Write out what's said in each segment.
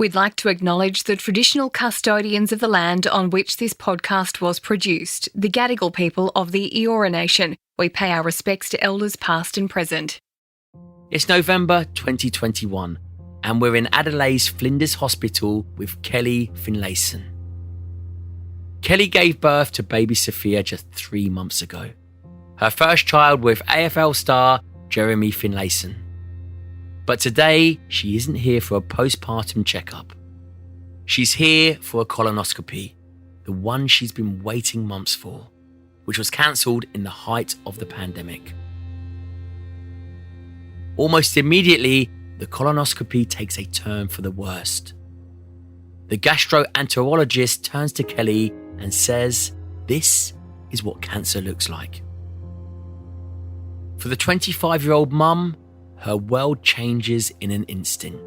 We'd like to acknowledge the traditional custodians of the land on which this podcast was produced, the Gadigal people of the Eora Nation. We pay our respects to elders past and present. It's November 2021, and we're in Adelaide's Flinders Hospital with Kelly Finlayson. Kelly gave birth to baby Sophia just 3 months ago. Her first child with AFL star Jeremy Finlayson. But today, she isn't here for a postpartum checkup. She's here for a colonoscopy, the one she's been waiting months for, which was cancelled in the height of the pandemic. Almost immediately, the colonoscopy takes a turn for the worst. The gastroenterologist turns to Kelly and says, "This is what cancer looks like." For the 25-year-old mum, her world changes in an instant.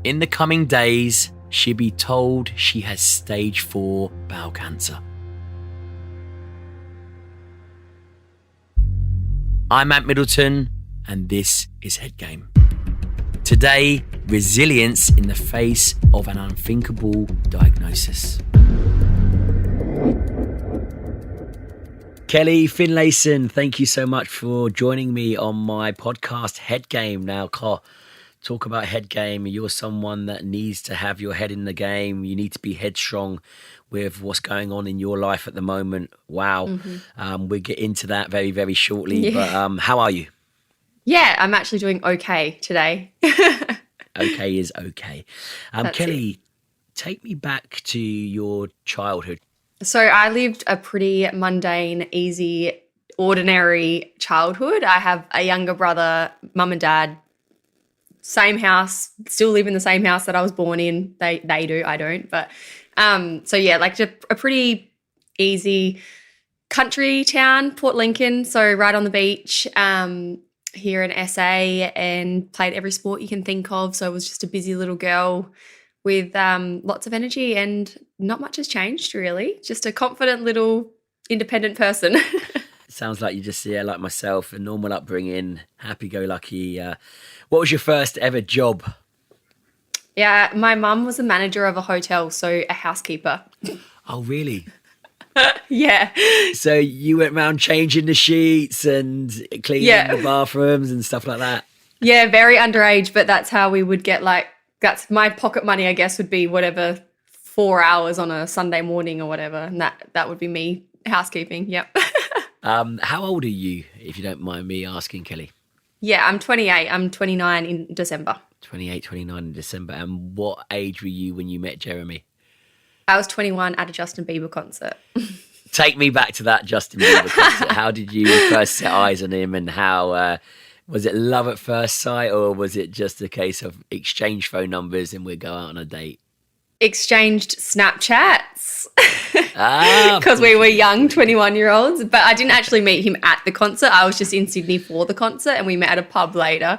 In the coming days, she'll be told she has stage 4 bowel cancer. I'm Ant Middleton, and this is Headgame. Today, resilience in the face of an unthinkable diagnosis. Kelly Finlayson, thank you so much for joining me on my podcast, Headgame. Now, talk about Headgame. You're someone that needs to have your head in the game. You need to be headstrong with what's going on in your life at the moment. Wow. Mm-hmm. We'll get into that very, very shortly. Yeah. But how are you? Yeah, I'm actually doing okay today. Okay is okay. Kelly, take me back to your childhood. So I lived a pretty mundane, easy, ordinary childhood. I have a younger brother, mum and dad, same house, still live in the same house that I was born in. They do, I don't. But so yeah, like a pretty easy country town, Port Lincoln, so right on the beach here in SA, and played every sport you can think of. So I was just a busy little girl with lots of energy, and not much has changed really. Just a confident little independent person. Sounds like you just, like myself, a normal upbringing, happy-go-lucky. What was your first ever job? Yeah, my mum was a manager of a hotel, so a housekeeper. Oh, really? Yeah. So you went around changing the sheets and cleaning the bathrooms and stuff like that? Yeah, very underage, but that's how we would get that's my pocket money, I guess, would be whatever 4 hours on a Sunday morning or whatever. And that would be me housekeeping. Yep. How old are you, if you don't mind me asking, Kelly? Yeah, I'm 28. I'm 29 in December. 28, 29 in December. And what age were you when you met Jeremy? I was 21 at a Justin Bieber concert. Take me back to that Justin Bieber concert. How did you first set eyes on him, and how was it love at first sight, or was it just a case of exchange phone numbers and we'd go out on a date? Exchanged Snapchats because we were young 21-year-olds, but I didn't actually meet him at the concert. I was just in Sydney for the concert, and we met at a pub later.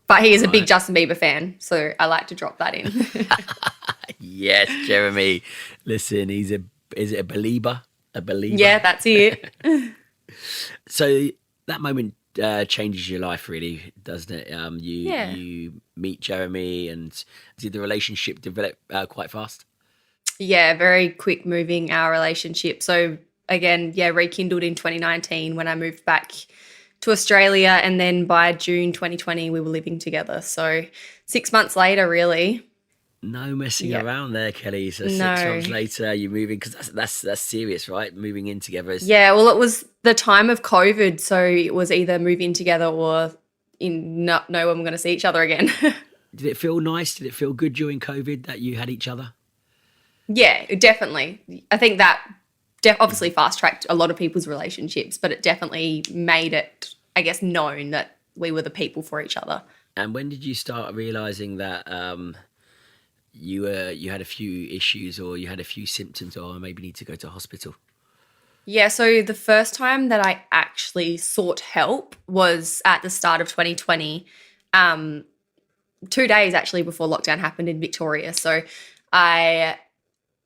But he is a big Justin Bieber fan, so I like to drop that in. Yes, Jeremy. Listen, is it a believer? A believer? Yeah, that's it. So that moment changes your life, really, doesn't it? You meet Jeremy, and did the relationship develop quite fast? Yeah, very quick moving, our relationship. So again, rekindled in 2019 when I moved back to Australia, and then by June 2020 we were living together. So 6 months later, really. No messing around there, Kelly. So 6 months later, you're moving, because that's serious, right? Moving in together is... Yeah, well, it was the time of COVID, so it was either move in together or not know when we're going to see each other again. Did it feel nice? Did it feel good during COVID that you had each other? Yeah, definitely. I think that obviously fast-tracked a lot of people's relationships, but it definitely made it, I guess, known that we were the people for each other. And when did you start realising that you had a few issues, or you had a few symptoms, or maybe need to go to hospital? Yeah, so the first time that I actually sought help was at the start of 2020, 2 days actually before lockdown happened in Victoria. So I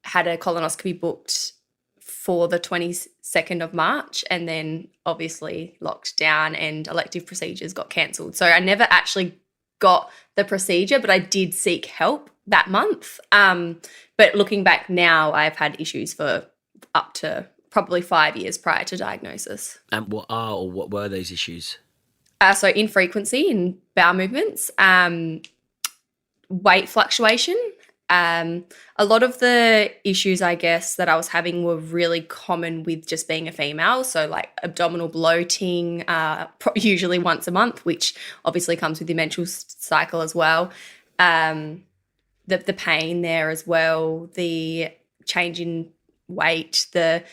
had a colonoscopy booked for the 22nd of March, and then obviously locked down and elective procedures got cancelled. So I never actually got the procedure, but I did seek help that month. But looking back now, I've had issues for up to probably 5 years prior to diagnosis. And what were those issues? So infrequency in bowel movements, weight fluctuation. A lot of the issues, I guess, that I was having were really common with just being a female. So like abdominal bloating, usually once a month, which obviously comes with your menstrual cycle as well. The pain there as well, the change in weight, the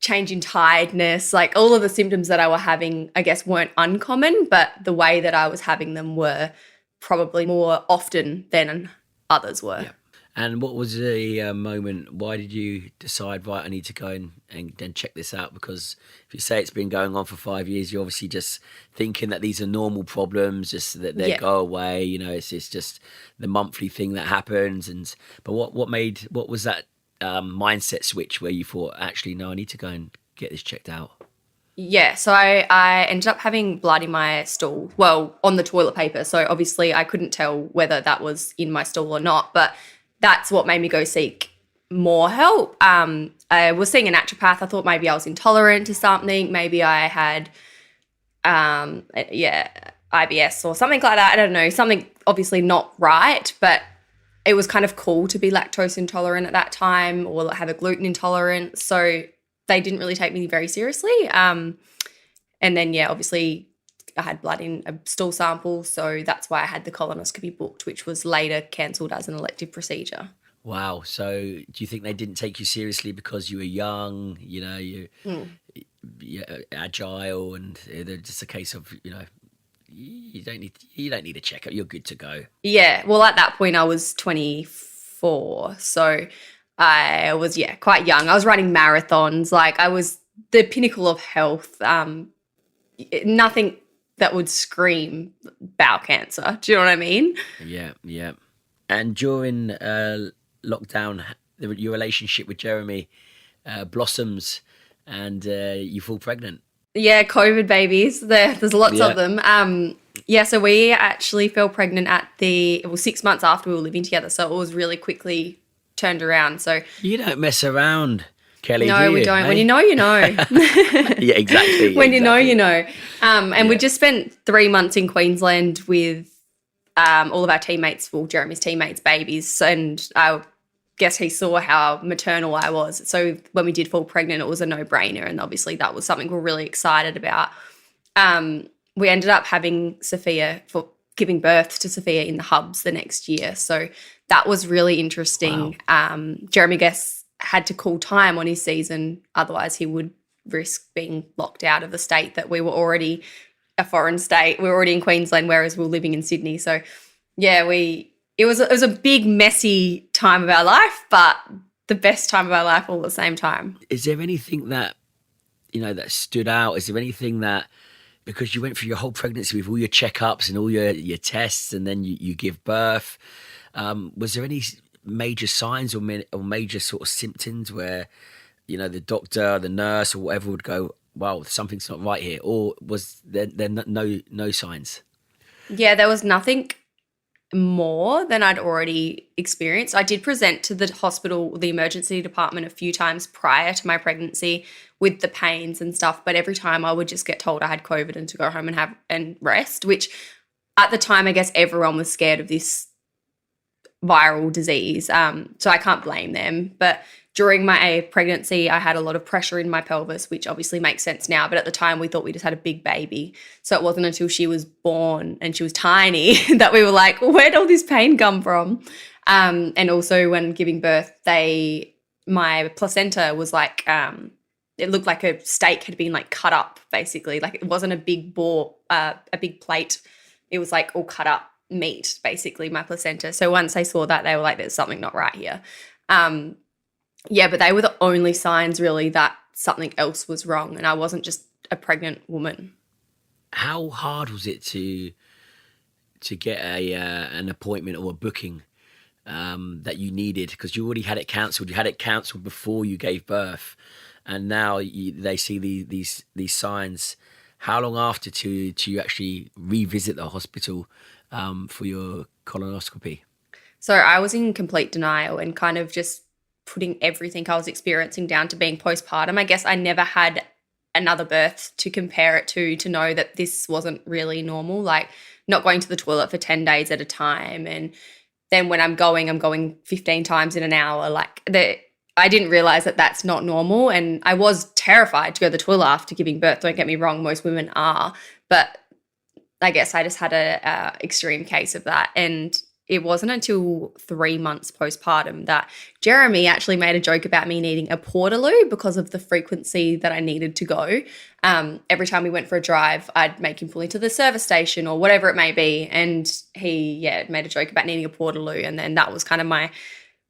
change in tiredness, like all of the symptoms that I were having, I guess, weren't uncommon, but the way that I was having them were probably more often than others were. Yeah. And what was the moment, why did you decide, right, I need to go and then check this out? Because if you say it's been going on for 5 years, you're obviously just thinking that these are normal problems, just that they go away, you know, it's just the monthly thing that happens. But what was that mindset switch where you thought, actually, no, I need to go and get this checked out? Yeah, so I ended up having blood in my stool, well, on the toilet paper. So obviously I couldn't tell whether that was in my stool or not, but that's what made me go seek more help. I was seeing a naturopath. I thought maybe I was intolerant to something. Maybe I had, IBS or something like that. I don't know, something obviously not right, but it was kind of cool to be lactose intolerant at that time or have a gluten intolerance. So they didn't really take me very seriously. And then, obviously I had blood in a stool sample. So that's why I had the colonoscopy booked, which was later cancelled as an elective procedure. Wow. So do you think they didn't take you seriously because you were young, you know, you're agile, and they're just a case of, you know, you don't need a checkup. You're good to go. Yeah. Well, at that point I was 24. So I was, quite young. I was running marathons. Like I was the pinnacle of health. Nothing that would scream bowel cancer. Do you know what I mean? Yeah, yeah. And during lockdown, your relationship with Jeremy blossoms and you fall pregnant. Yeah, COVID babies. There's lots of them. So we actually fell pregnant at 6 months after we were living together. So it was really quickly turned around. So you don't mess around, Kelly. No, we don't. Hey? When you know, you know. Yeah, exactly. When you know, you know. And we just spent 3 months in Queensland with all of our teammates, well, Jeremy's teammates' babies, and I guess he saw how maternal I was. So when we did fall pregnant, it was a no-brainer, and obviously that was something we're really excited about. We ended up having giving birth to Sophia in the hubs the next year. So that was really interesting. Wow. Jeremy had to call time on his season, otherwise he would risk being locked out of the state that we were already a foreign state. We were already in Queensland, whereas we were living in Sydney. So it was a big, messy time of our life, but the best time of our life all at the same time. Is there anything that, you know, that stood out? Is there anything that, because you went through your whole pregnancy with all your checkups and all your tests, and then you give birth, was there any major signs or major sort of symptoms where, you know, the doctor, the nurse or whatever would go, wow, something's not right here? Or was there no signs? Yeah, there was nothing more than I'd already experienced. I did present to the hospital, the emergency department, a few times prior to my pregnancy with the pains and stuff, but every time I would just get told I had COVID and to go home and rest, which at the time I guess everyone was scared of this viral disease. So I can't blame them. But during my pregnancy, I had a lot of pressure in my pelvis, which obviously makes sense now. But at the time, we thought we just had a big baby. So it wasn't until she was born and she was tiny that we were like, where'd all this pain come from? And also when giving birth, my placenta was like, it looked like a steak had been like cut up, basically. Like it wasn't a big a big plate. It was like all cut up meat, basically, my placenta. So once they saw that, they were like, there's something not right here. But they were the only signs really that something else was wrong, and I wasn't just a pregnant woman. How hard was it to get an appointment or a booking that you needed? Because you already had it cancelled. You had it cancelled before you gave birth, and now they see these signs. How long after to you actually revisit the hospital for your colonoscopy? So I was in complete denial and kind of just putting everything I was experiencing down to being postpartum. I guess I never had another birth to compare it to know that this wasn't really normal, like not going to the toilet for 10 days at a time. And then when I'm going 15 times in an hour. Like I didn't realize that that's not normal. And I was terrified to go to the toilet after giving birth. Don't get me wrong, most women are. But I guess I just had a extreme case of that. And it wasn't until 3 months postpartum that Jeremy actually made a joke about me needing a Portaloo because of the frequency that I needed to go. Every time we went for a drive, I'd make him pull into the service station or whatever it may be. And he, made a joke about needing a Portaloo. And then that was kind of my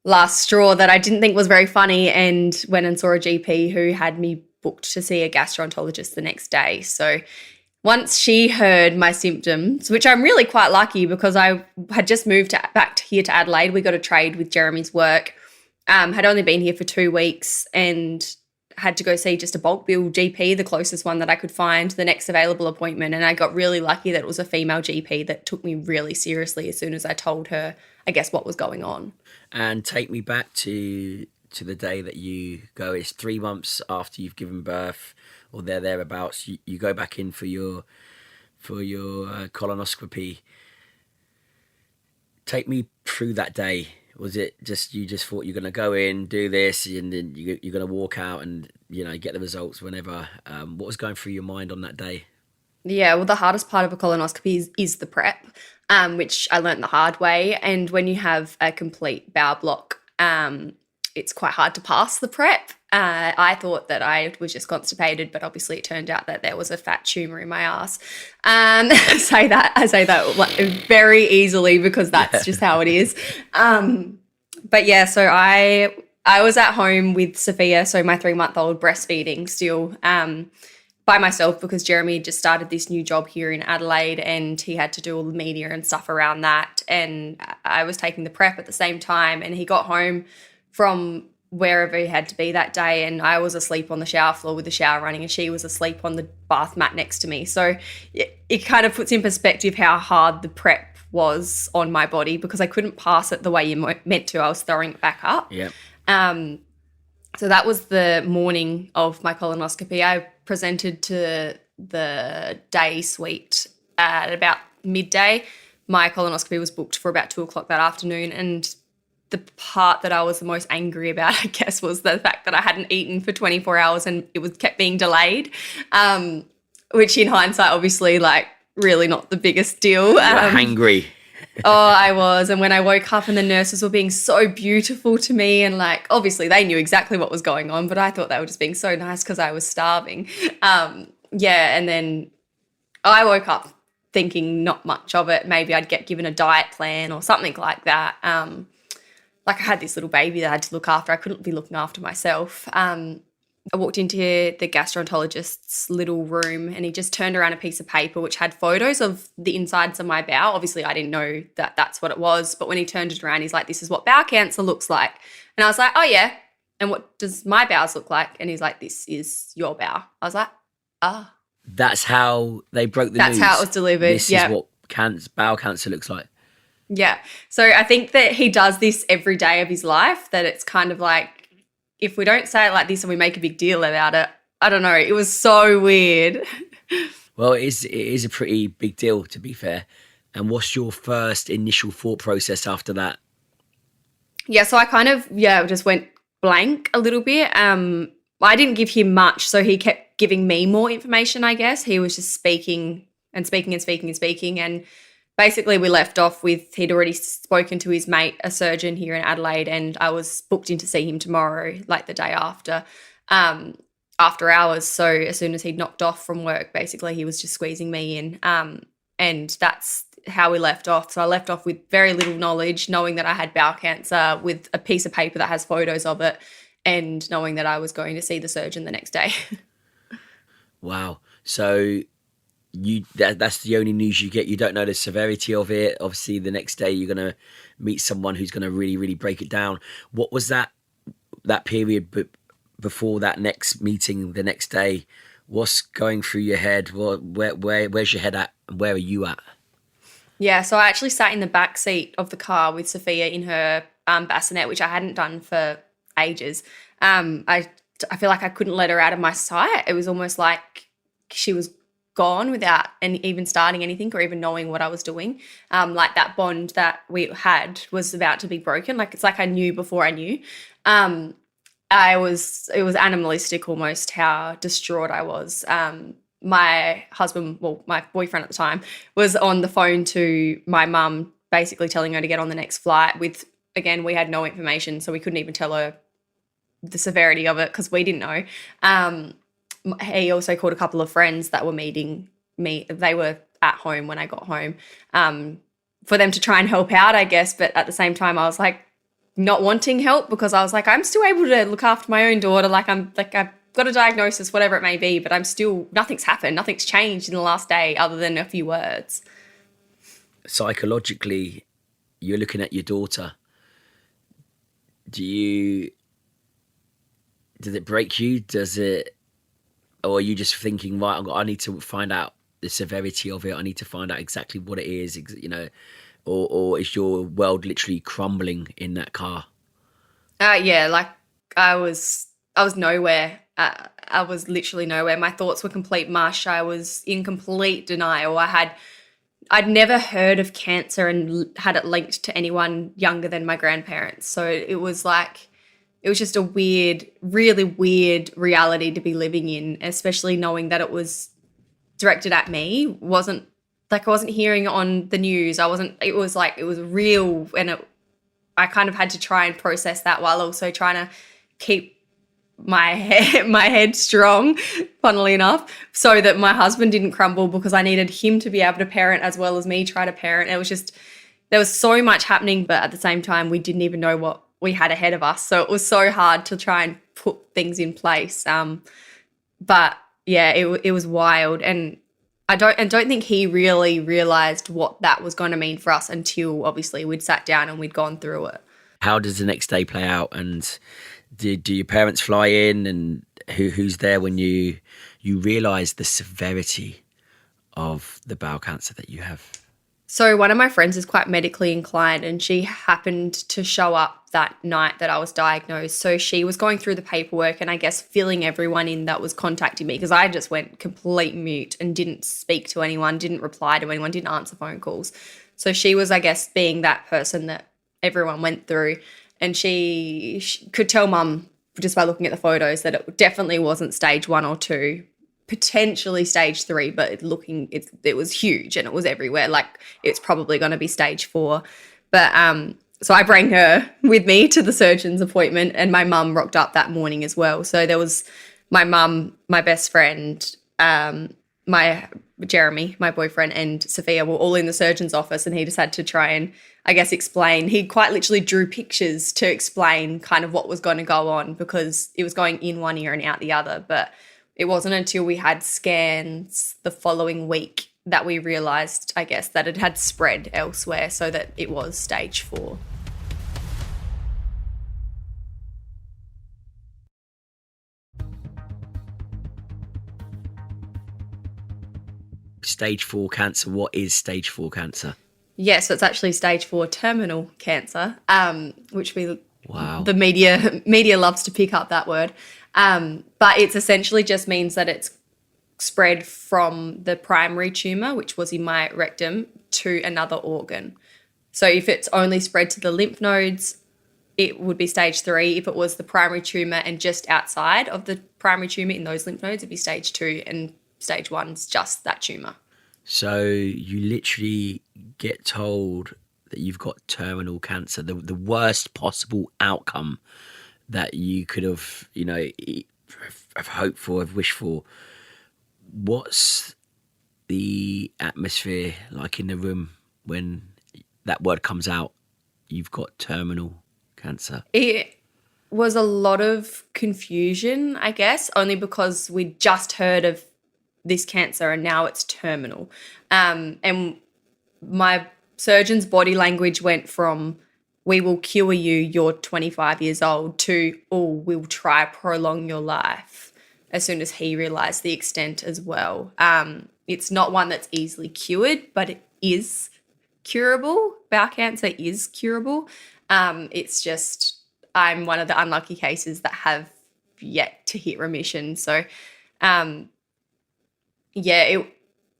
last straw that I didn't think was very funny, and went and saw a GP who had me booked to see a gastroenterologist the next day. So once she heard my symptoms, which I'm really quite lucky because I had just moved back here to Adelaide. We got a trade with Jeremy's work, had only been here for 2 weeks and had to go see just a bulk bill GP, the closest one that I could find, the next available appointment. And I got really lucky that it was a female GP that took me really seriously as soon as I told her, I guess, what was going on. And take me back to the day that you go. It's 3 months after you've given birth, or thereabouts. You go back in for your colonoscopy. Take me through that day. Was it just you just thought you're going to go in, do this, and then you're going to walk out and get the results whenever? What was going through your mind on that day? Yeah, well, the hardest part of a colonoscopy is the prep, which I learned the hard way. And when you have a complete bowel block, it's quite hard to pass the prep. I thought that I was just constipated, but obviously it turned out that there was a fat tumour in my ass. I say that like, very easily because that's just how it is. But yeah, so I was at home with Sophia, so my 3-month-old, breastfeeding still, by myself because Jeremy just started this new job here in Adelaide and he had to do all the media and stuff around that. And I was taking the prep at the same time, and he got home from wherever he had to be that day, and I was asleep on the shower floor with the shower running, and she was asleep on the bath mat next to me. So it kind of puts in perspective how hard the prep was on my body because I couldn't pass it the way you meant to. I was throwing it back up. Yeah. So that was the morning of my colonoscopy. I presented to the day suite at about midday. My colonoscopy was booked for about 2:00 that afternoon, and the part that I was the most angry about, I guess, was the fact that I hadn't eaten for 24 hours and it was kept being delayed, which in hindsight, obviously, like, really not the biggest deal. You were hangry. Oh, I was. And when I woke up and the nurses were being so beautiful to me and, like, obviously they knew exactly what was going on, but I thought they were just being so nice because I was starving. And then I woke up thinking not much of it. Maybe I'd get given a diet plan or something like that. Like I had this little baby that I had to look after. I couldn't be looking after myself. I walked into the gastroenterologist's little room and he just turned around a piece of paper which had photos of the insides of my bowel. Obviously, I didn't know that that's what it was. But when he turned it around, he's like, this is what bowel cancer looks like. And I was like, oh, yeah. And what does my bowels look like? And he's like, this is your bowel. I was like, ah. That's how they broke the news. That's how it was delivered. This is what bowel cancer looks like. Yeah. So I think that he does this every day of his life, that it's kind of like, if we don't say it like this and we make a big deal about it, I don't know. It was so weird. Well, it is a pretty big deal, to be fair. And what's your first initial thought process after that? Yeah, so I kind of, just went blank a little bit. I didn't give him much, so he kept giving me more information, I guess. He was just speaking and speaking and speaking and speaking. And basically we left off with he'd already spoken to his mate, a surgeon here in Adelaide, and I was booked in to see him tomorrow, like the day after hours. So as soon as he'd knocked off from work, basically he was just squeezing me in. And that's how we left off. So I left off with very little knowledge, knowing that I had bowel cancer, with a piece of paper that has photos of it, and knowing that I was going to see the surgeon the next day. Wow. So that's the only news you get. You don't know the severity of it. Obviously, the next day you're going to meet someone who's going to really, really break it down. What was that period before that next meeting the next day? What's going through your head? Where's your head at? And where are you at? Yeah, so I actually sat in the back seat of the car with Sophia in her bassinet, which I hadn't done for ages. I feel like I couldn't let her out of my sight. It was almost like she was gone without even starting anything or even knowing what I was doing. Like that bond that we had was about to be broken. Like it's like I knew before I knew. It was animalistic almost how distraught I was. My husband, well, my boyfriend at the time, was on the phone to my mum, basically telling her to get on the next flight with, again, we had no information, so we couldn't even tell her the severity of it because we didn't know. He also called a couple of friends that were meeting me. They were at home when I got home, for them to try and help out, I guess. But at the same time, I was like not wanting help because I was like, I'm still able to look after my own daughter. I've got a diagnosis, whatever it may be, but nothing's happened. Nothing's changed in the last day other than a few words. Psychologically, you're looking at your daughter. Does it break you? Or are you just thinking, right, I need to find out the severity of it. I need to find out exactly what it is, or is your world literally crumbling in that car? Yeah, like I was nowhere. I was literally nowhere. My thoughts were complete mush. I was in complete denial. I'd never heard of cancer and had it linked to anyone younger than my grandparents. So it was just a really weird reality to be living in, especially knowing that it was directed at me. I wasn't hearing it on the news. It was real, and I kind of had to try and process that while also trying to keep my head strong, funnily enough, so that my husband didn't crumble, because I needed him to be able to parent as well as me try to parent. It was just, there was so much happening, but at the same time, we didn't even know what we had ahead of us. So it was so hard to try and put things in place. But yeah, it was wild. And I don't think he really realized what that was going to mean for us until obviously we'd sat down and we'd gone through it. How does the next day play out? And do your parents fly in, and who's there when you realise the severity of the bowel cancer that you have? So one of my friends is quite medically inclined, and she happened to show up that night that I was diagnosed. So she was going through the paperwork and I guess filling everyone in that was contacting me, because I just went complete mute and didn't speak to anyone, didn't reply to anyone, didn't answer phone calls. So she was, I guess, being that person that everyone went through. And she could tell mum just by looking at the photos that it definitely wasn't stage 1 or 2, potentially stage 3, but it was huge and it was everywhere. Like it's probably going to be stage 4. But so I bring her with me to the surgeon's appointment, and my mum rocked up that morning as well. So there was my mum, my best friend, my Jeremy, my boyfriend, and Sophia were all in the surgeon's office, and he just had to try and, I guess, explain. He quite literally drew pictures to explain kind of what was going to go on, because it was going in one ear and out the other. But it wasn't until we had scans the following week that we realised, I guess, that it had spread elsewhere, so that it was stage 4. Stage 4 cancer. What is stage 4 cancer? Yeah, so it's actually stage 4 terminal cancer, which Wow. the media loves to pick up that word. But it's essentially just means that it's spread from the primary tumour, which was in my rectum, to another organ. So if it's only spread to the lymph nodes, it would be stage 3. If it was the primary tumour and just outside of the primary tumour in those lymph nodes, it'd be stage 2, and stage 1's just that tumour. So you literally get told that you've got terminal cancer, the worst possible outcome that you could have, have hoped for, have wished for. What's the atmosphere like in the room when that word comes out? You've got terminal cancer. It was a lot of confusion, I guess, only because we'd just heard of this cancer and now it's terminal. And my surgeon's body language went from, we will cure you, you're 25 years old, to, oh, we'll try prolong your life, as soon as he realised the extent as well. It's not one that's easily cured, but it is curable. Bowel cancer is curable. It's just I'm one of the unlucky cases that have yet to hit remission. So,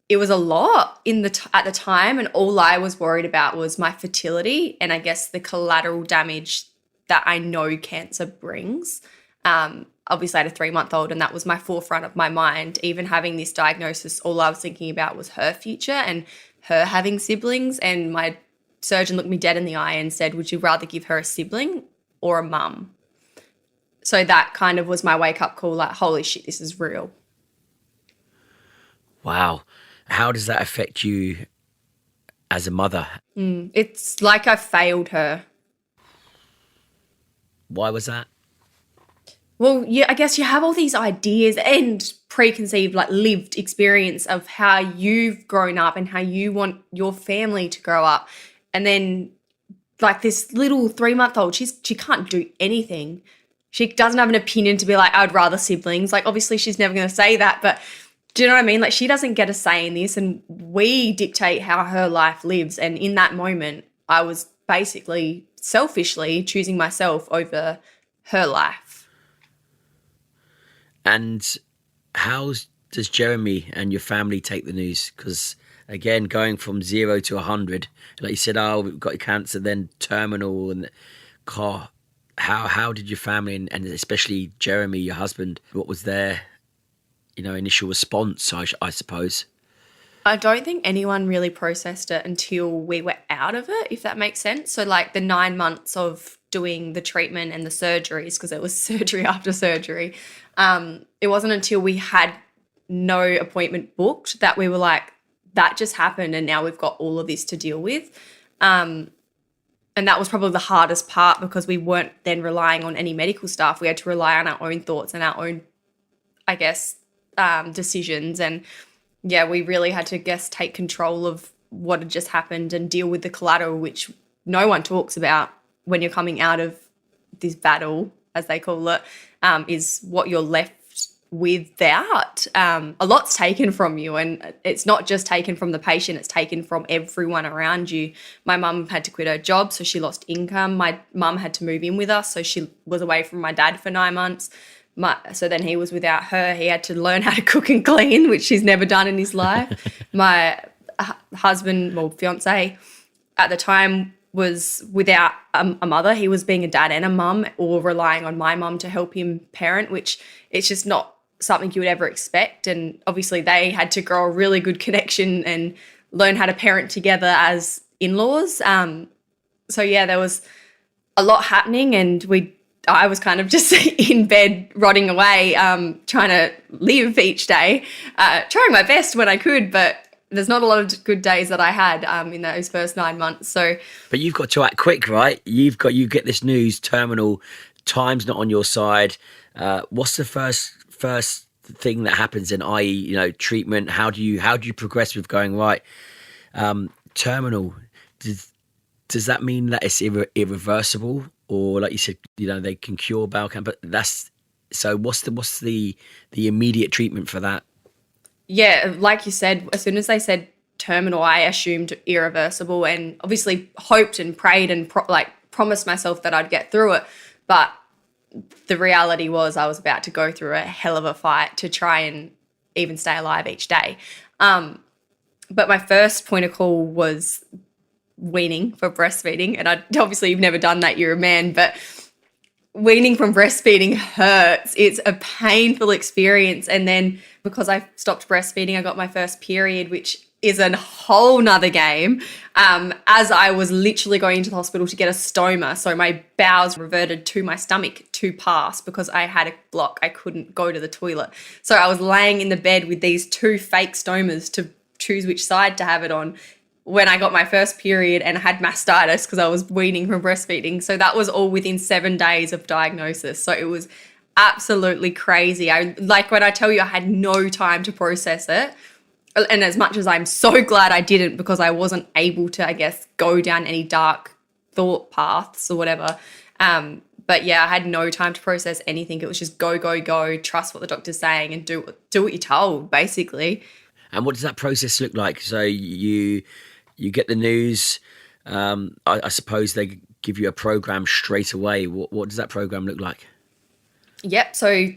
it was a lot at the time, and all I was worried about was my fertility and I guess the collateral damage that I know cancer brings. Obviously, I had a 3-month-old, and that was my forefront of my mind. Even having this diagnosis, all I was thinking about was her future and her having siblings. And my surgeon looked me dead in the eye and said, "Would you rather give her a sibling or a mum?" So that kind of was my wake-up call, like, holy shit, this is real. Wow. How does that affect you as a mother? It's like I failed her. Why was that? Well, yeah, I guess you have all these ideas and preconceived, like lived experience of how you've grown up and how you want your family to grow up. And then like this little 3-month-old, she can't do anything. She doesn't have an opinion to be like, I'd rather siblings. Like, obviously she's never going to say that, but do you know what I mean? Like, she doesn't get a say in this, and we dictate how her life lives. And in that moment, I was basically selfishly choosing myself over her life. And how does Jeremy and your family take the news? Because, again, going from 0 to 100, like you said, oh, we've got cancer, then terminal, and how did your family and especially Jeremy, your husband, what was their initial response, I suppose? I don't think anyone really processed it until we were out of it, if that makes sense. So like the 9 months of doing the treatment and the surgeries, because it was surgery after surgery, it wasn't until we had no appointment booked that we were like, that just happened and now we've got all of this to deal with. And that was probably the hardest part, because we weren't then relying on any medical staff. We had to rely on our own thoughts and our own, I guess, decisions. And yeah, we really had to, take control of what had just happened and deal with the collateral, which no one talks about when you're coming out of this battle, as they call it, is what you're left without. A lot's taken from you, and it's not just taken from the patient, it's taken from everyone around you. My mum had to quit her job, so she lost income. My mum had to move in with us, so she was away from my dad for 9 months. So then he was without her. He had to learn how to cook and clean, which he's never done in his life. My husband, well, fiance at the time, was without a mother. He was being a dad and a mum, or relying on my mum to help him parent, which it's just not something you would ever expect. And obviously they had to grow a really good connection and learn how to parent together as in-laws. So yeah, there was a lot happening, and I was kind of just in bed rotting away, trying to live each day, trying my best when I could, but there's not a lot of good days that I had in those first 9 months. So, but you've got to act quick, right? You get this news, terminal, time's not on your side. What's the first thing that happens in, i.e., treatment? How do you progress with going right? Terminal. Does that mean that it's irreversible? Or like you said, they can cure bowel cancer, but so what's the immediate treatment for that? Yeah, like you said, as soon as they said terminal, I assumed irreversible, and obviously hoped and prayed and promised myself that I'd get through it. But the reality was I was about to go through a hell of a fight to try and even stay alive each day. But my first point of call was weaning for breastfeeding, and obviously you've never done that, you're a man, but weaning from breastfeeding hurts. It's a painful experience. And then because I stopped breastfeeding, I got my first period, which is a whole nother game, as I was literally going into the hospital to get a stoma. So my bowels reverted to my stomach to pass because I had a block. I couldn't go to the toilet. So I was laying in the bed with these 2 fake stomas to choose which side to have it on when I got my first period, and had mastitis because I was weaning from breastfeeding. So that was all within 7 days of diagnosis. So it was absolutely crazy. When I tell you, I had no time to process it. And as much as I'm so glad I didn't, because I wasn't able to, I guess, go down any dark thought paths or whatever. But yeah, I had no time to process anything. It was just go, go, go, trust what the doctor's saying and do what you're told, basically. And what does that process look like? So you You get the news. I suppose they give you a program straight away. What does that program look like? Yep. So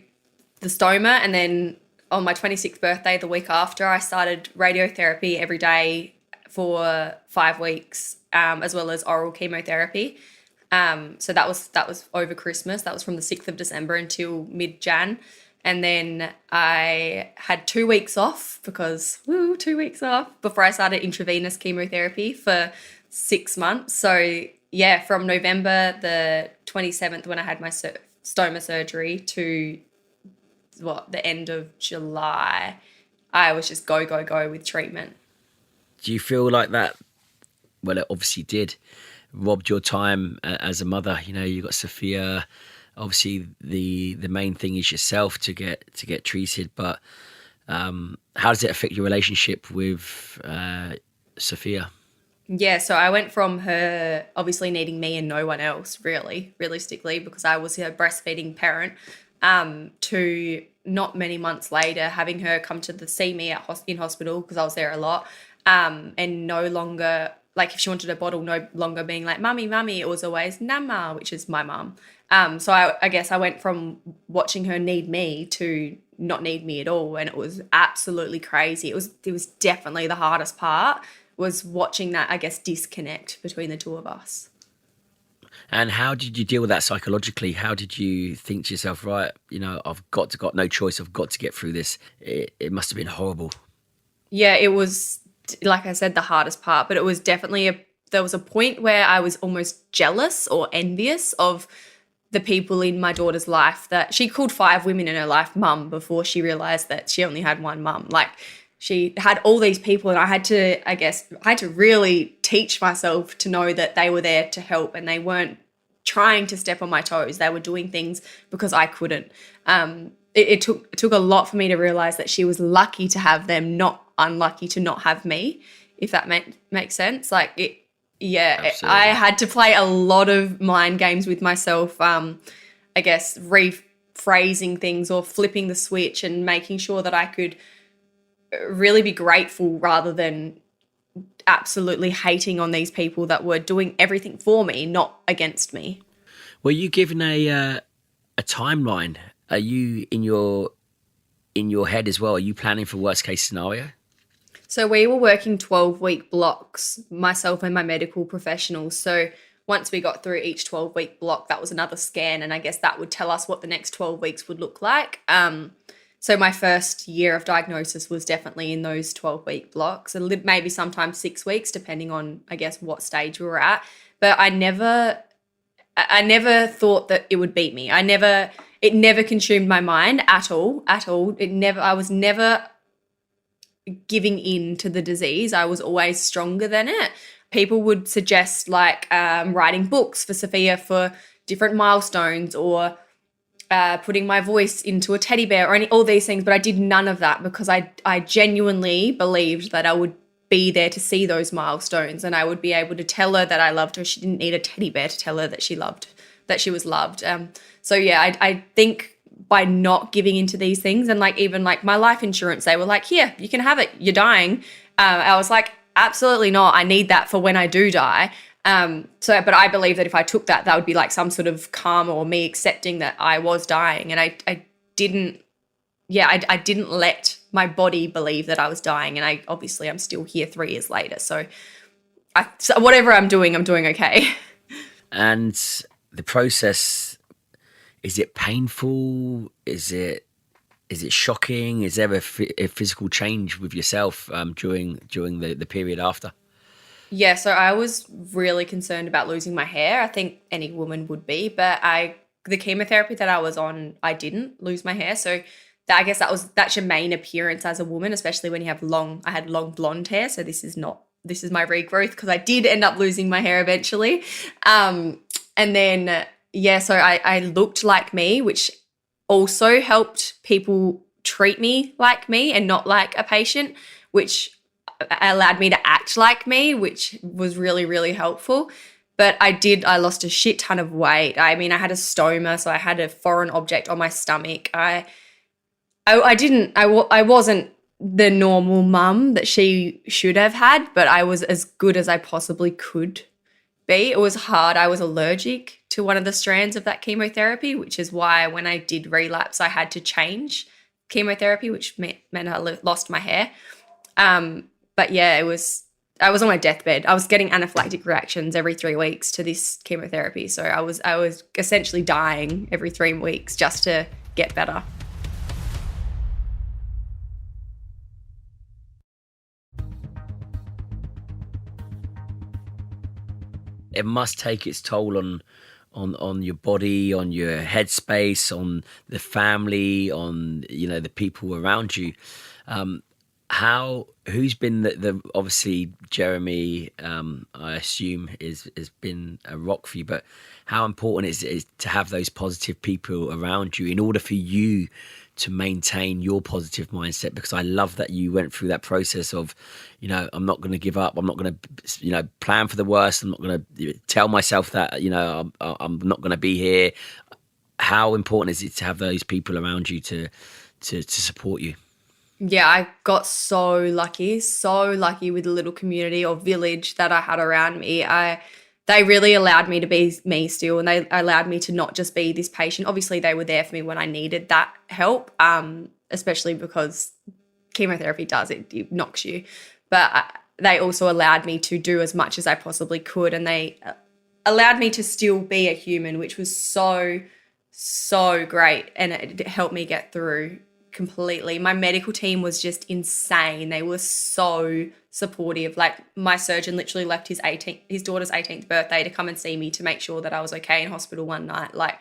the stoma, and then on my 26th birthday, the week after, I started radiotherapy every day for 5 weeks, as well as oral chemotherapy. So that was over Christmas. That was from the 6th of December until mid-Jan. And then I had 2 weeks off because, 2 weeks off before I started intravenous chemotherapy for 6 months. So yeah, from November the 27th when I had my stoma surgery to the end of July, I was just go with treatment. Do you feel like that? Well, it obviously did. Robbed your time as a mother. You know, you got Sophia. Obviously, the main thing is yourself to get treated. But how does it affect your relationship with Sophia? Yeah, so I went from her obviously needing me and no one else, really, realistically, because I was her breastfeeding parent, to not many months later having her come to see me in hospital because I was there a lot, and no longer, like if she wanted a bottle, no longer being like, mummy, it was always Nama, which is my mum. So I guess I went from watching her need me to not need me at all, and it was absolutely crazy. It was definitely the hardest part, was watching that, I guess, disconnect between the two of us. And how did you deal with that psychologically? How did you think to yourself, right, you know, I've got no choice, I've got to get through this? It must have been horrible. Yeah, it was, like I said, the hardest part, but it was definitely there was a point where I was almost jealous or envious of the people in my daughter's life that she called 5 women in her life mum before she realised that she only had one mum. Like, she had all these people, and I had to really teach myself to know that they were there to help and they weren't trying to step on my toes. They were doing things because I couldn't. It took a lot for me to realize that she was lucky to have them, not unlucky to not have me, if that makes sense. Like, Absolutely. I had to play a lot of mind games with myself, I guess, rephrasing things or flipping the switch and making sure that I could really be grateful rather than absolutely hating on these people that were doing everything for me, not against me. Were you given a timeline? Are you in your head as well? Are you planning for worst case scenario? So we were working 12-week blocks, myself and my medical professionals. So once we got through each 12-week block, that was another scan, and I guess that would tell us what the next 12 weeks would look like. So my first year of diagnosis was definitely in those 12-week blocks, and maybe sometimes 6 weeks, depending on, I guess, what stage we were at. But I never thought that it would beat me. It never consumed my mind at all. I was never giving in to the disease. I was always stronger than it. People would suggest writing books for Sophia for different milestones, or putting my voice into a teddy bear, or all these things, but I did none of that because I genuinely believed that I would be there to see those milestones, and I would be able to tell her that I loved her. She didn't need a teddy bear to tell her that she was loved. So yeah, I think by not giving into these things, and even my life insurance, they were like, here, you can have it, you're dying. I was like, absolutely not. I need that for when I do die. But I believe that if I took that would be like some sort of karma, or me accepting that I was dying. And I didn't let my body believe that I was dying. And I'm still here 3 years later. So whatever I'm doing okay. And the process, is it painful? Is it shocking? Is there a physical change with yourself during the period after? Yeah, so I was really concerned about losing my hair. I think any woman would be, but the chemotherapy that I was on, I didn't lose my hair. So I guess that's your main appearance as a woman, especially when you have I had long blonde hair. So this is my regrowth, because I did end up losing my hair eventually. And then, so I looked like me, which also helped people treat me like me and not like a patient, which allowed me to act like me, which was really, really helpful. But I lost a shit ton of weight. I mean, I had a stoma, so I had a foreign object on my stomach. I wasn't the normal mum that she should have had, but I was as good as I possibly could be. It was hard. I was allergic to one of the strands of that chemotherapy, which is why when I did relapse, I had to change chemotherapy, which meant I lost my hair. But yeah, I was on my deathbed. I was getting anaphylactic reactions every 3 weeks to this chemotherapy. So I was essentially dying every 3 weeks just to get better. It must take its toll on your body, on your headspace, on the family, on the people around you. Who's been the obviously Jeremy, I assume has been a rock for you, but how important is it to have those positive people around you in order for you to maintain your positive mindset? Because I love that you went through that process of, I'm not going to give up. I'm not going to, plan for the worst. I'm not going to tell myself that, I'm not going to be here. How important is it to have those people around you to support you? Yeah, I got so lucky with the little community or village that I had around me. They really allowed me to be me still, and they allowed me to not just be this patient. Obviously, they were there for me when I needed that help, especially because chemotherapy it knocks you. But they also allowed me to do as much as I possibly could, and they allowed me to still be a human, which was so, so great, and it helped me get through completely. My medical team was just insane. They were so supportive. Like, my surgeon literally left his daughter's 18th birthday to come and see me to make sure that I was okay in hospital one night. Like,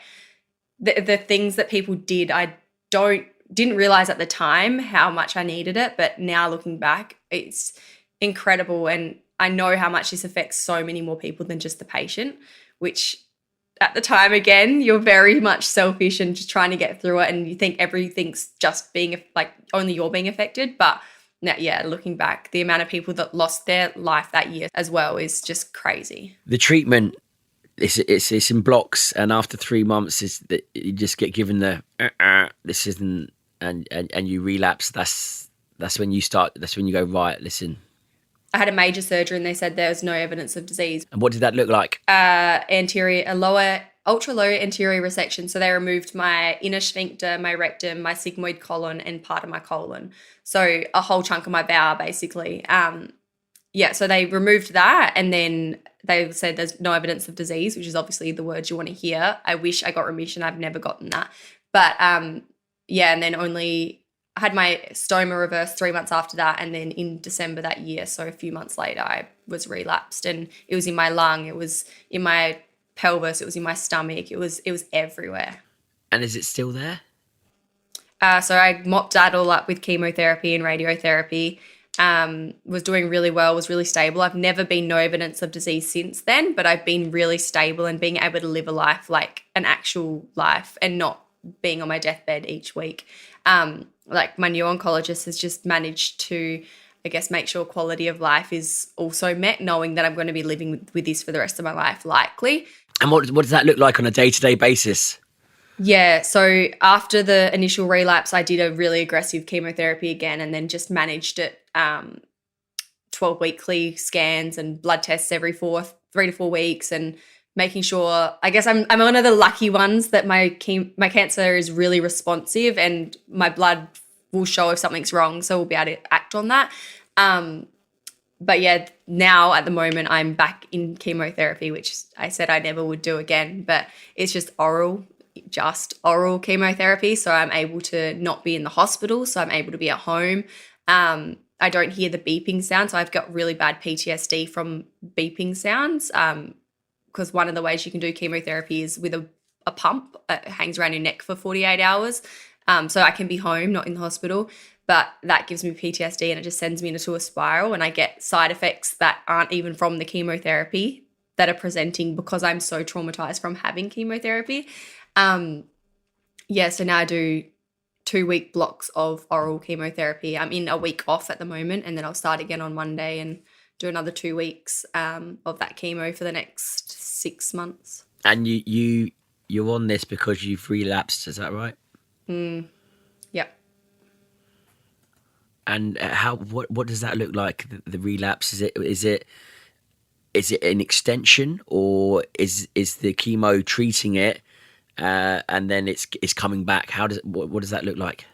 the things that people did, I didn't realize at the time how much I needed it, but now looking back, it's incredible. And I know how much this affects so many more people than just the patient, which at the time, again, you're very much selfish and just trying to get through it, and you think everything's just being like only you're being affected. But now, yeah, looking back, the amount of people that lost their life that year as well is just crazy. The treatment, it's in blocks, and after 3 months, you just get given the this isn't, and you relapse. That's when you start. That's when you go, right, listen. I had a major surgery and they said there was no evidence of disease. And what did that look like? Ultra low anterior resection. So they removed my inner sphincter, my rectum, my sigmoid colon, and part of my colon. So a whole chunk of my bowel, basically. So they removed that, and then they said there's no evidence of disease, which is obviously the words you want to hear. I wish I got remission. I've never gotten that. But and then I had my stoma reversed 3 months after that, and then in December that year, so a few months later, I was relapsed, and it was in my lung, it was in my pelvis, it was in my stomach, it was everywhere. And is it still there? So I mopped that all up with chemotherapy and radiotherapy, was doing really well, was really stable. I've never been no evidence of disease since then, but I've been really stable and being able to live a life like an actual life and not being on my deathbed each week. Like, my new oncologist has just managed to, I guess, make sure quality of life is also met, knowing that I'm going to be living with this for the rest of my life, likely. And what does that look like on a day-to-day basis? Yeah, so after the initial relapse, I did a really aggressive chemotherapy again, and then just managed it 12 weekly scans and blood tests every 3 to 4 weeks, and making sure, I guess I'm one of the lucky ones that my cancer is really responsive, and my blood will show if something's wrong, so we'll be able to act on that. But yeah, now at the moment I'm back in chemotherapy, which I said I never would do again, but it's just oral chemotherapy, so I'm able to not be in the hospital, so I'm able to be at home. I don't hear the beeping sound, so I've got really bad PTSD from beeping sounds, because one of the ways you can do chemotherapy is with a pump. It hangs around your neck for 48 hours. So I can be home, not in the hospital, but that gives me PTSD, and it just sends me into a spiral, and I get side effects that aren't even from the chemotherapy that are presenting because I'm so traumatized from having chemotherapy. So now I do 2-week blocks of oral chemotherapy. I'm in a week off at the moment, and then I'll start again on Monday and do another 2 weeks of that chemo for the next 6 months. And you're on this because you've relapsed, is that right? Yep. And what does that look like? The relapse, is it an extension, or is the chemo treating it, and then it's coming back? What does that look like?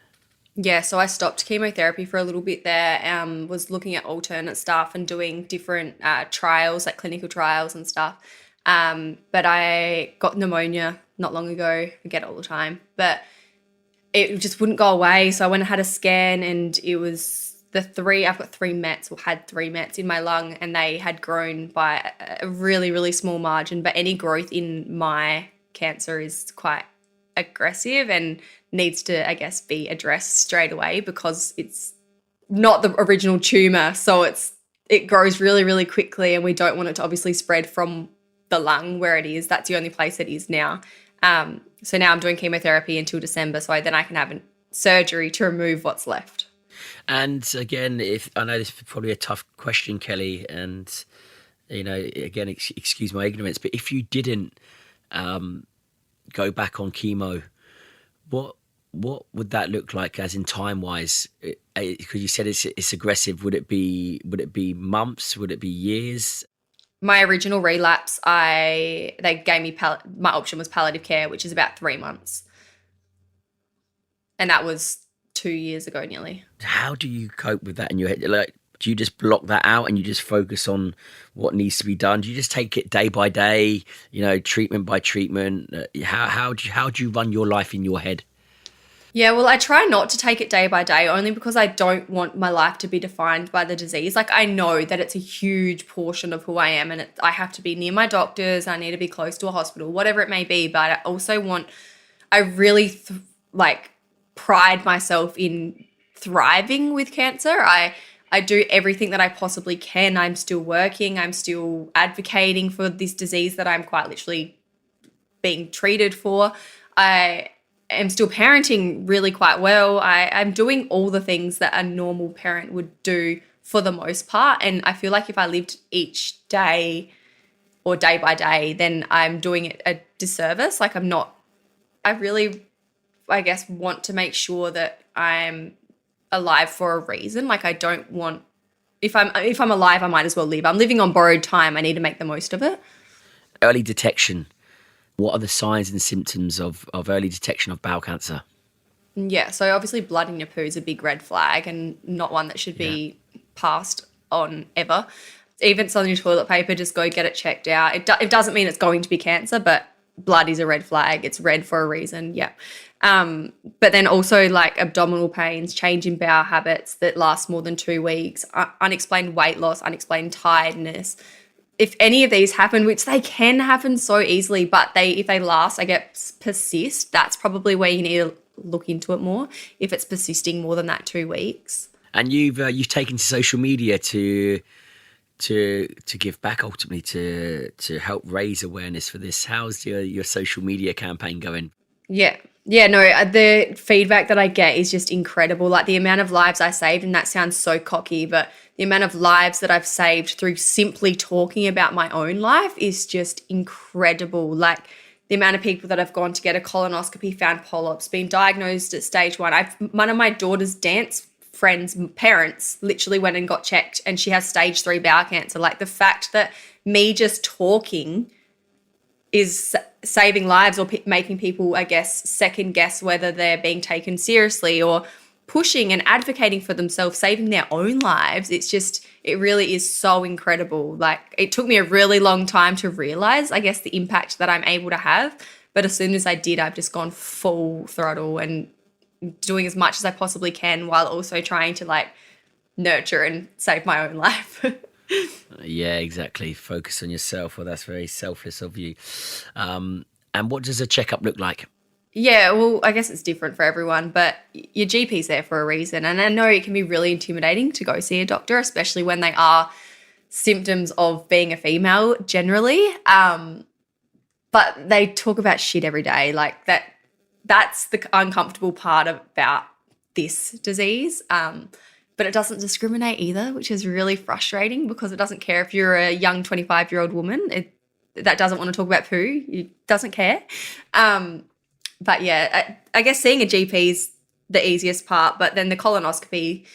Yeah, so I stopped chemotherapy for a little bit there, was looking at alternate stuff and doing different trials, like clinical trials and stuff. But I got pneumonia not long ago. I get it all the time. But it just wouldn't go away. So I went and had a scan, and it was I've got 3 Mets, or had 3 Mets in my lung, and they had grown by a really, really small margin. But any growth in my cancer is quite aggressive and needs to, I guess, be addressed straight away, because it's not the original tumor. So it grows really, really quickly, and we don't want it to obviously spread from the lung where it is. That's the only place it is now. So now I'm doing chemotherapy until December, so then I can have surgery to remove what's left. And again, if I know this is probably a tough question, Kelly, and again, excuse my ignorance, but if you didn't go back on chemo, what would that look like, as in time wise? Because you said it's aggressive. Would it be months? Would it be years? My original relapse, they gave me my option was palliative care, which is about 3 months, and that was 2 years ago nearly. How do you cope with that in your head? Like, do you just block that out and you just focus on what needs to be done? Do you just take it day by day, treatment by treatment? How do you run your life in your head? Yeah, well, I try not to take it day by day, only because I don't want my life to be defined by the disease. Like, I know that it's a huge portion of who I am, and I have to be near my doctors, I need to be close to a hospital, whatever it may be. But I really pride myself in thriving with cancer. I do everything that I possibly can. I'm still working. I'm still advocating for this disease that I'm quite literally being treated for. I am still parenting really quite well. I'm doing all the things that a normal parent would do for the most part. And I feel like if I lived each day or day by day, then I'm doing it a disservice. Like, I really, I guess, want to make sure that I'm alive for a reason. Like, I don't want, if I'm alive, I might as well live. I'm living on borrowed time. I need to make the most of it. Early detection. What are the signs and symptoms of early detection of bowel cancer? Yeah, so obviously blood in your poo is a big red flag, and not one that should be passed on ever. Even if it's on your toilet paper, just go get it checked out. It doesn't mean it's going to be cancer, but blood is a red flag. It's red for a reason, yeah. But then also like abdominal pains, change in bowel habits that last more than 2 weeks, unexplained weight loss, unexplained tiredness. If any of these happen, which they can happen so easily, but if they last, I guess, persist, that's probably where you need to look into it more, if it's persisting more than that 2 weeks. And you've taken to social media to give back, ultimately to help raise awareness for this. How's your social media campaign going? Yeah, no, the feedback that I get is just incredible. Like, the amount of lives I saved, and that sounds so cocky, but the amount of lives that I've saved through simply talking about my own life is just incredible. Like, the amount of people that have gone to get a colonoscopy, found polyps, been diagnosed at stage 1. One of my daughter's dance friends' parents literally went and got checked, and she has stage 3 bowel cancer. Like, the fact that me just talking is saving lives, or making people, I guess, second guess whether they're being taken seriously, or pushing and advocating for themselves, saving their own lives. It really is so incredible. Like, it took me a really long time to realize, I guess, the impact that I'm able to have. But as soon as I did, I've just gone full throttle and doing as much as I possibly can, while also trying to nurture and save my own life. Yeah, exactly. Focus on yourself. Well, that's very selfless of you. And what does a checkup look like? Yeah, well, I guess it's different for everyone, but your GP's there for a reason. And I know it can be really intimidating to go see a doctor, especially when they are symptoms of being a female generally. But they talk about shit every day. Like, that's the uncomfortable part about this disease. But it doesn't discriminate either, which is really frustrating, because it doesn't care if you're a young 25-year-old woman that doesn't want to talk about poo. It doesn't care. But yeah, I guess seeing a GP is the easiest part, but then the colonoscopy,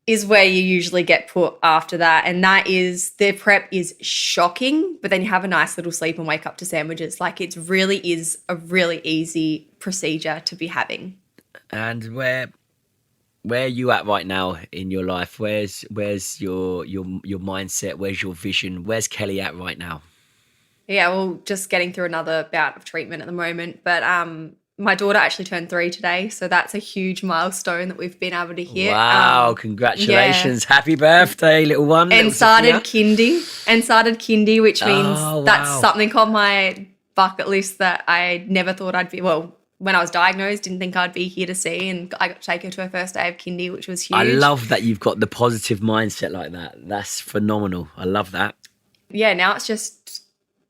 is where you usually get put after that. And that is, their prep is shocking, but then you have a nice little sleep and wake up to sandwiches. Like, it really is a really easy procedure to be having. And where are you at right now in your life? Where's your mindset? Where's your vision? Where's Kelly at right now? Yeah, well, just getting through another bout of treatment at the moment. But my daughter actually turned 3 today, so that's a huge milestone that we've been able to hit. Wow, congratulations. Yeah. Happy birthday, little one. And started kindy, which means that's something on my bucket list that I never thought I'd be, well, when I was diagnosed, didn't think I'd be here to see, and I got to take her to her first day of kindy, which was huge. I love that you've got the positive mindset like that. That's phenomenal. I love that. Yeah, now it's just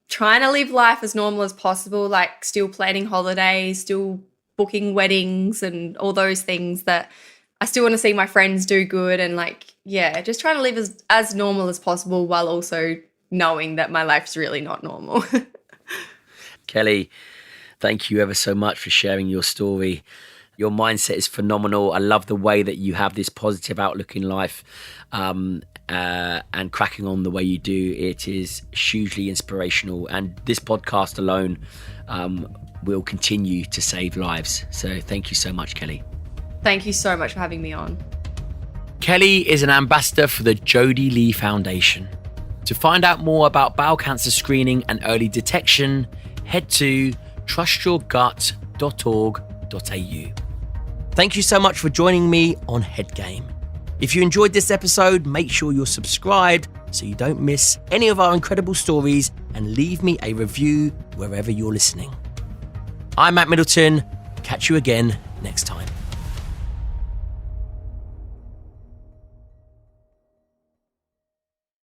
trying to live life as normal as possible, like still planning holidays, still booking weddings and all those things that I still want to see my friends do good, and just trying to live as normal as possible while also knowing that my life's really not normal. Kelly, thank you ever so much for sharing your story. Your mindset is phenomenal. I love the way that you have this positive outlook in life, and cracking on the way you do. It is hugely inspirational, and this podcast alone will continue to save lives. So thank you so much, Kelly. Thank you so much for having me on. Kelly is an ambassador for the Jodie Lee Foundation. To find out more about bowel cancer screening and early detection, head to trustyourgut.org.au. Thank you so much for joining me on Head Game. If you enjoyed this episode, make sure you're subscribed so you don't miss any of our incredible stories, and leave me a review wherever you're listening. I'm Matt Middleton. Catch you again next time.